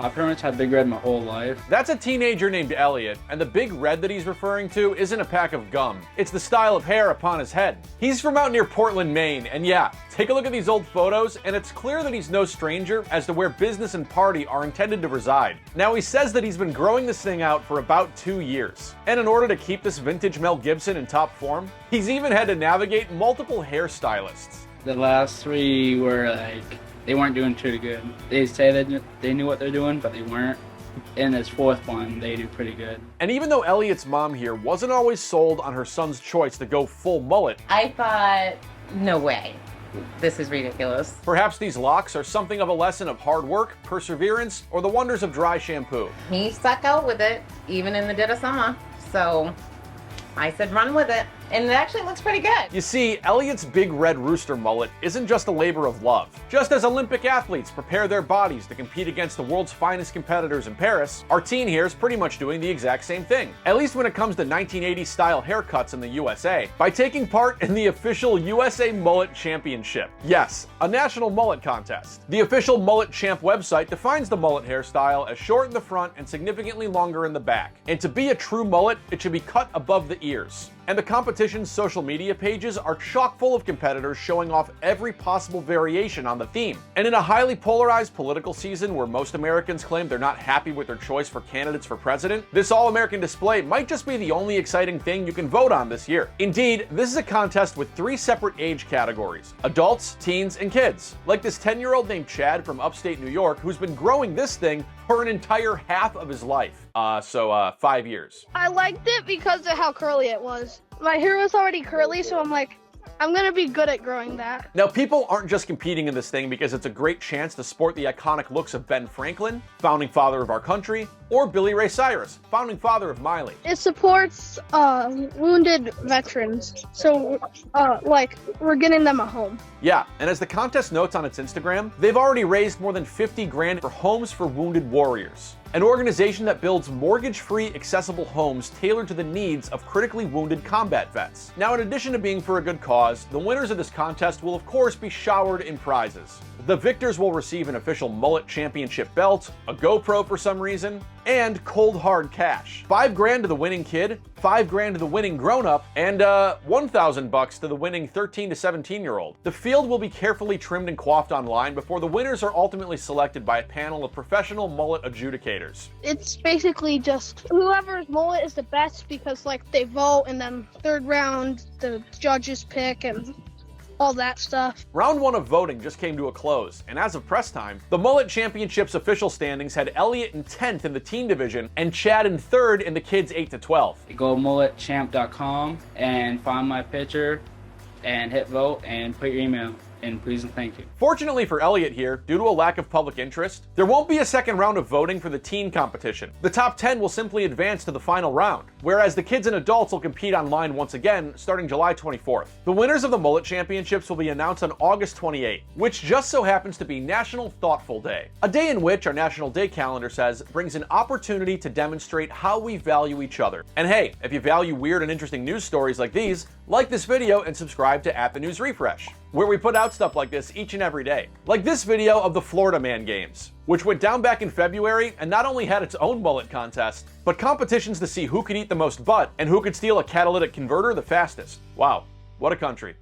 I pretty much had Big Red my whole life. That's a teenager named Elliot, and the big red that he's referring to isn't a pack of gum. It's the style of hair upon his head. He's from out near Portland, Maine, and yeah, take a look at these old photos, and it's clear that he's no stranger as to where business and party are intended to reside. Now, he says that he's been growing this thing out for about 2 years. And in order to keep this vintage Mel Gibson in top form, he's even had to navigate multiple hairstylists. The last 3 were like, they weren't doing too good. They say that they knew what they're doing, but they weren't. In this 4th one, they do pretty good. And even though Elliot's mom here wasn't always sold on her son's choice to go full mullet, I thought, no way. This is ridiculous. Perhaps these locks are something of a lesson of hard work, perseverance, or the wonders of dry shampoo. He stuck out with it, even in the dead of summer. So I said run with it. And it actually looks pretty good. You see, Elliot's big red rooster mullet isn't just a labor of love. Just as Olympic athletes prepare their bodies to compete against the world's finest competitors in Paris, our teen here is pretty much doing the exact same thing. At least when it comes to 1980s style haircuts in the USA, by taking part in the official USA Mullet Championship. Yes, a national mullet contest. The official Mullet Champ website defines the mullet hairstyle as short in the front and significantly longer in the back. And to be a true mullet, it should be cut above the ears. And the competition's social media pages are chock full of competitors showing off every possible variation on the theme. And in a highly polarized political season where most Americans claim they're not happy with their choice for candidates for president, this all-American display might just be the only exciting thing you can vote on this year. Indeed, this is a contest with 3 separate age categories: adults, teens, and kids. Like this 10-year-old named Chad from upstate New York who's been growing this thing for an entire half of his life. 5 years. I liked it because of how curly it was. My hair was already curly, so I'm like, I'm gonna be good at growing that. Now, people aren't just competing in this thing because it's a great chance to sport the iconic looks of Ben Franklin, founding father of our country, or Billy Ray Cyrus, founding father of Miley. It supports wounded veterans, so like we're getting them a home. Yeah, and as the contest notes on its Instagram, they've already raised more than 50 grand for Homes for Wounded Warriors, an organization that builds mortgage-free accessible homes tailored to the needs of critically wounded combat vets. Now, in addition to being for a good cause, the winners of this contest will of course be showered in prizes. The victors will receive an official Mullet Championship belt, a GoPro for some reason, and cold hard cash. 5 grand to the winning kid, 5 grand to the winning grown-up, and $1,000 to the winning 13 to 17-year-old. The field will be carefully trimmed and coiffed online before the winners are ultimately selected by a panel of professional mullet adjudicators. It's basically just whoever's mullet is the best because like they vote, and then 3rd round the judges pick and all that stuff. Round 1 of voting just came to a close, and as of press time, the Mullet Championships official standings had Elliot in 10th in the teen division and Chad in 3rd in the kids 8 to 12. Go mulletchamp.com and find my picture and hit vote and put your email. And please and thank you. Fortunately for Elliot here, due to a lack of public interest, there won't be a second round of voting for the teen competition. The top 10 will simply advance to the final round, whereas the kids and adults will compete online once again starting July 24th. The winners of the Mullet Championships will be announced on August 28th, which just so happens to be National Thoughtful Day, a day in which our National Day calendar says brings an opportunity to demonstrate how we value each other. And hey, if you value weird and interesting news stories like these, like this video and subscribe to @TheNewsRefresh, where we put out stuff like this each and every day. Like this video of the Florida Man Games, which went down back in February and not only had its own mullet contest, but competitions to see who could eat the most butt and who could steal a catalytic converter the fastest. Wow, what a country.